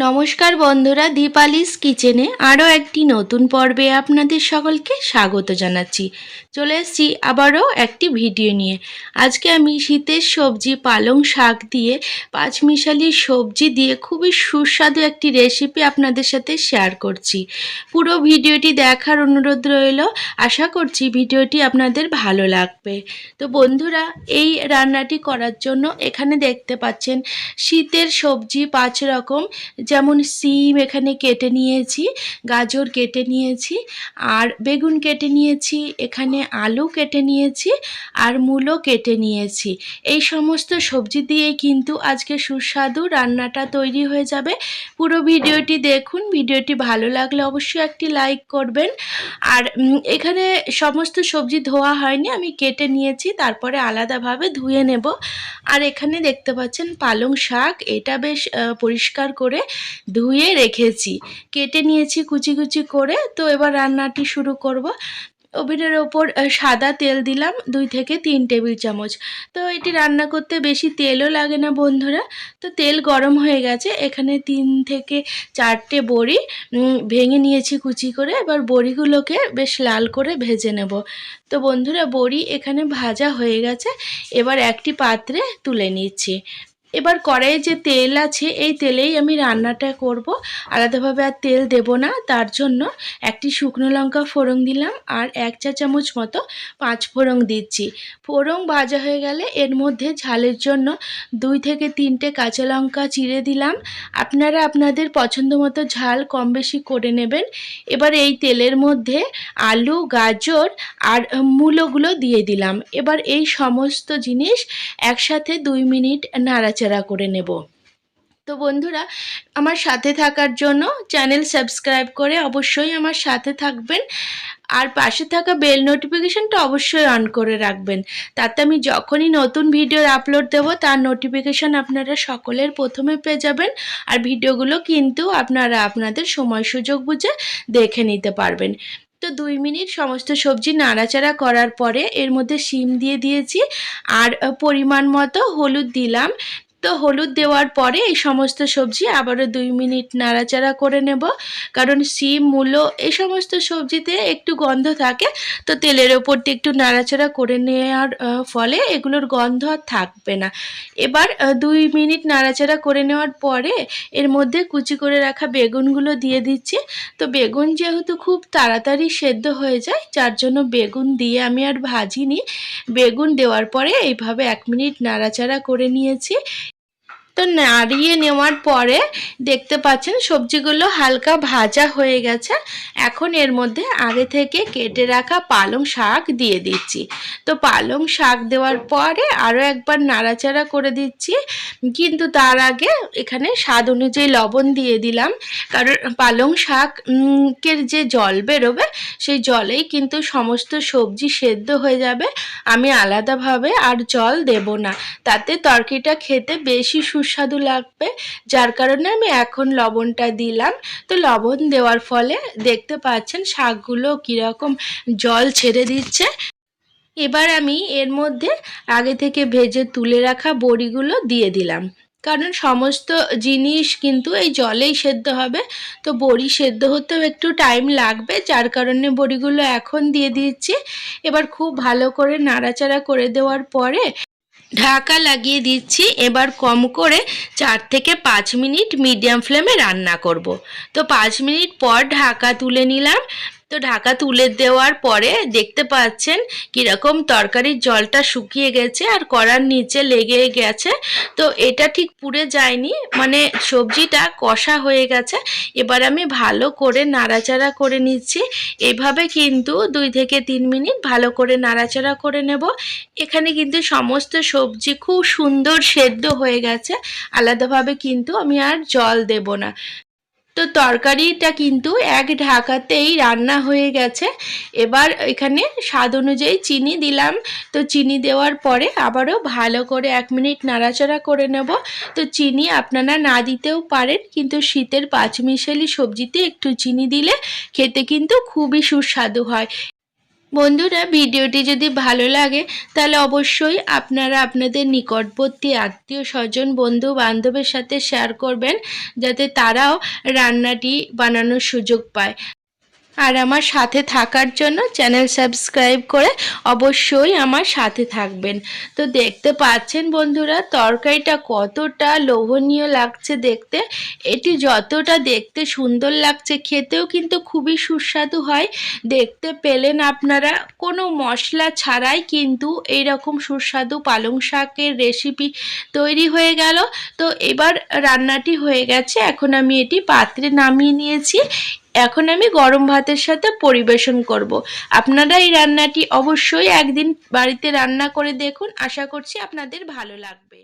নমস্কার বন্ধুরা, দীপালিস কিচেনে আরও একটি নতুন পর্বে আপনাদের সকলকে স্বাগত জানাচ্ছি। চলে এসেছি আবারও একটি ভিডিও নিয়ে। আজকে আমি শীতের সবজি পালং শাক দিয়ে পাঁচমিশালি সবজি দিয়ে খুবই সুস্বাদু একটি রেসিপি আপনাদের সাথে শেয়ার করছি। পুরো ভিডিওটি দেখার অনুরোধ রইল। আশা করছি ভিডিওটি আপনাদের ভালো লাগবে। তো বন্ধুরা, এই রান্নাটি করার জন্য এখানে দেখতে পাচ্ছেন শীতের সবজি 5 রকম, যেমন সিম এখানে কেটে নিয়েছি, গাজর কেটে নিয়েছি, আর বেগুন কেটে নিয়েছি, এখানে আলু কেটে নিয়েছি, আর মূলো কেটে নিয়েছি। এই সমস্ত সবজি দিয়েই কিন্তু আজকে সুস্বাদু রান্নাটা তৈরি হয়ে যাবে। পুরো ভিডিওটি দেখুন। ভিডিওটি ভালো লাগলে অবশ্যই একটি লাইক করবেন। আর এখানে সমস্ত সবজি ধোয়া হয়নি, আমি কেটে নিয়েছি, তারপরে আলাদাভাবে ধুয়ে নেব। আর এখানে দেখতে পাচ্ছেন পালং শাক, এটা বেশ পরিষ্কার করে ধুয়ে রেখেছি, কেটে নিয়েছি কুচি কুচি করে। তো এবার রান্নাটি শুরু করব। ওভেনের ওপর সাদা তেল দিলাম 2 থেকে 3 টেবিল চামচ। তো এটি রান্না করতে বেশি তেলও লাগে না বন্ধুরা। তো তেল গরম হয়ে গেছে, এখানে 3 থেকে 4টে বড়ি ভেঙে নিয়েছি কুচি করে। এবার বড়িগুলোকে বেশ লাল করে ভেজে নেব। তো বন্ধুরা, বড়ি এখানে ভাজা হয়ে গেছে, এবার একটি পাত্রে তুলে নিচ্ছি। এবার কড়াইয়ে যে তেল আছে, এই তেলেই আমি রান্নাটা করব, আলাদাভাবে আর তেল দেব না। তার জন্য একটি শুকনো লঙ্কা ফোড়ন দিলাম, আর 1 চা চামচ মতো 5 ফোড়ন দিচ্ছি। ফোড়ন ভাজা হয়ে গেলে এর মধ্যে ঝালের জন্য 2 থেকে 3টে কাঁচা লঙ্কা চিড়ে দিলাম। আপনারা আপনাদের পছন্দ মতো ঝাল কম বেশি করে নেবেন। এবার এই তেলের মধ্যে আলু, গাজর আর মূলোগুলো দিয়ে দিলাম। এবার এই সমস্ত জিনিস একসাথে 2 মিনিট নাড়াচাড়া করে নেব। তো বন্ধুরা, আমার সাথে থাকার জন্য চ্যানেল সাবস্ক্রাইব করে অবশ্যই আমার সাথে থাকবেন, আর পাশে থাকা বেল নোটিফিকেশনটা অবশ্যই অন করে রাখবেন। তাতে আমি যখনই নতুন ভিডিও আপলোড দেব তার নোটিফিকেশন আপনারা সকলের প্রথমে পেয়ে যাবেন। আর ভিডিওগুলো কিন্তু আপনারা আপনাদের সময় সুযোগ বুঝে দেখে নিতে পারবেন। তো 2 মিনিট সমস্ত সবজি নাড়াচাড়া করার পরে এর মধ্যে শিম দিয়ে দিয়েছি, আর পরিমাণ মতো হলুদ দিলাম। তো হলুদ দেওয়ার পরে এই সমস্ত সবজি আবারও 2 মিনিট নাড়াচাড়া করে নেব। কারণ শিম, মূলো এই সমস্ত সবজিতে একটু গন্ধ থাকে, তো তেলের ওপর দিয়ে একটু নাড়াচাড়া করে নেওয়ার ফলে এগুলোর গন্ধ আর থাকবে না। এবার 2 মিনিট নাড়াচাড়া করে নেওয়ার পরে এর মধ্যে কুচি করে রাখা বেগুনগুলো দিয়ে দিচ্ছি। তো বেগুন যেহেতু খুব তাড়াতাড়ি সেদ্ধ হয়ে যায়, যার জন্য বেগুন দিয়ে আমি আর ভাজিনি। বেগুন দেওয়ার পরে এইভাবে 1 মিনিট নাড়াচাড়া করে নিয়েছি। তো নাড়িয়ে নেওয়ার পরে দেখতে পাচ্ছেন সবজিগুলো হালকা ভাজা হয়ে গেছে। এখন এর মধ্যে আগে থেকে কেটে রাখা পালং শাক দিয়ে দিচ্ছি। তো পালং শাক দেওয়ার পরে আরও একবার নাড়াচাড়া করে দিচ্ছি, কিন্তু তার আগে এখানে স্বাদ অনুযায়ী লবণ দিয়ে দিলাম। কারণ পালং শাকের যে জল বেরোবে, সেই জলেই কিন্তু সমস্ত সবজি সেদ্ধ হয়ে যাবে। আমি আলাদাভাবে আর জল দেব না, তাতে তরকারিটা খেতে বেশি সুস্বাদু লাগবে। যার কারণে আমি এখন লবণটা দিলাম। তো লবণ দেওয়ার ফলে দেখতে পাচ্ছেন শাকগুলো কীরকম জল ছেড়ে দিচ্ছে। এবার আমি এর মধ্যে আগে থেকে ভেজে তুলে রাখা বড়িগুলো দিয়ে দিলাম। কারণ সমস্ত জিনিস কিন্তু এই জলেই সেদ্ধ হবে, তো বড়ি সেদ্ধ হতেও একটু টাইম লাগবে, যার কারণে বড়িগুলো এখন দিয়ে দিচ্ছি। এবার খুব ভালো করে নাড়াচাড়া করে দেওয়ার পরে ঢাকা লাগিয়ে দিচ্ছি। এবার কম করে 4 থেকে 5 মিনিট মিডিয়াম ফ্লেমে রান্না করব। তো 5 মিনিট পর ঢাকা তুলে নিলাম। তো ঢাকা তুলে দেওয়ার পরে দেখতে পাচ্ছেন কীরকম তরকারির জলটা শুকিয়ে গেছে আর কড়ার নিচে লেগে গেছে। তো এটা ঠিক পুড়ে যায়নি, মানে সবজিটা কষা হয়ে গেছে। এবার আমি ভালো করে নাড়াচাড়া করে নিচ্ছি। এভাবে কিন্তু 2 থেকে 3 মিনিট ভালো করে নাড়াচাড়া করে নেব। এখানে কিন্তু সমস্ত সবজি খুব সুন্দর সেদ্ধ হয়ে গেছে, আলাদাভাবে কিন্তু আমি আর জল দেব না। তো তরকারিটা কিন্তু এক ঢাকাতেই রান্না হয়ে গেছে। এবার এখানে স্বাদ অনুযায়ী চিনি দিলাম। তো চিনি দেওয়ার পরে আবারও ভালো করে 1 মিনিট নাড়াচাড়া করে নেব। তো চিনি আপনারা না দিতেও পারেন, কিন্তু শীতের পাঁচমিশালি সবজিতে একটু চিনি দিলে খেতে কিন্তু খুবই সুস্বাদু হয়। বন্ধুরা, ভিডিওটি যদি ভালো লাগে তাহলে অবশ্যই আপনারা আপনাদের নিকটবর্তী আত্মীয় স্বজন বন্ধু বান্ধবের সাথে শেয়ার করবেন, যাতে তারাও রান্নাটি বানানোর সুযোগ পায়। আর আমার সাথে থাকার জন্য চ্যানেল সাবস্ক্রাইব করে অবশ্যই আমার সাথে থাকবেন। তো দেখতে পাচ্ছেন বন্ধুরা, তরকারিটা কতটা লোভনীয় লাগছে দেখতে। এটি যতটা দেখতে সুন্দর লাগছে, খেতেও কিন্তু খুবই সুস্বাদু হয়। দেখতে পেলেন আপনারা, কোনো মশলা ছাড়াই কিন্তু এইরকম সুস্বাদু পালং শাকের রেসিপি তৈরি হয়ে গেল। তো এবার রান্নাটি হয়ে গেছে, এখন আমি এটি পাত্রে নামিয়ে নিয়েছি। এখন আমি গরম ভাতের সাথে পরিবেশন করব। আপনারা এই রান্নাটি অবশ্যই একদিন বাড়িতে রান্না করে দেখুন, আশা করছি আপনাদের ভালো লাগবে।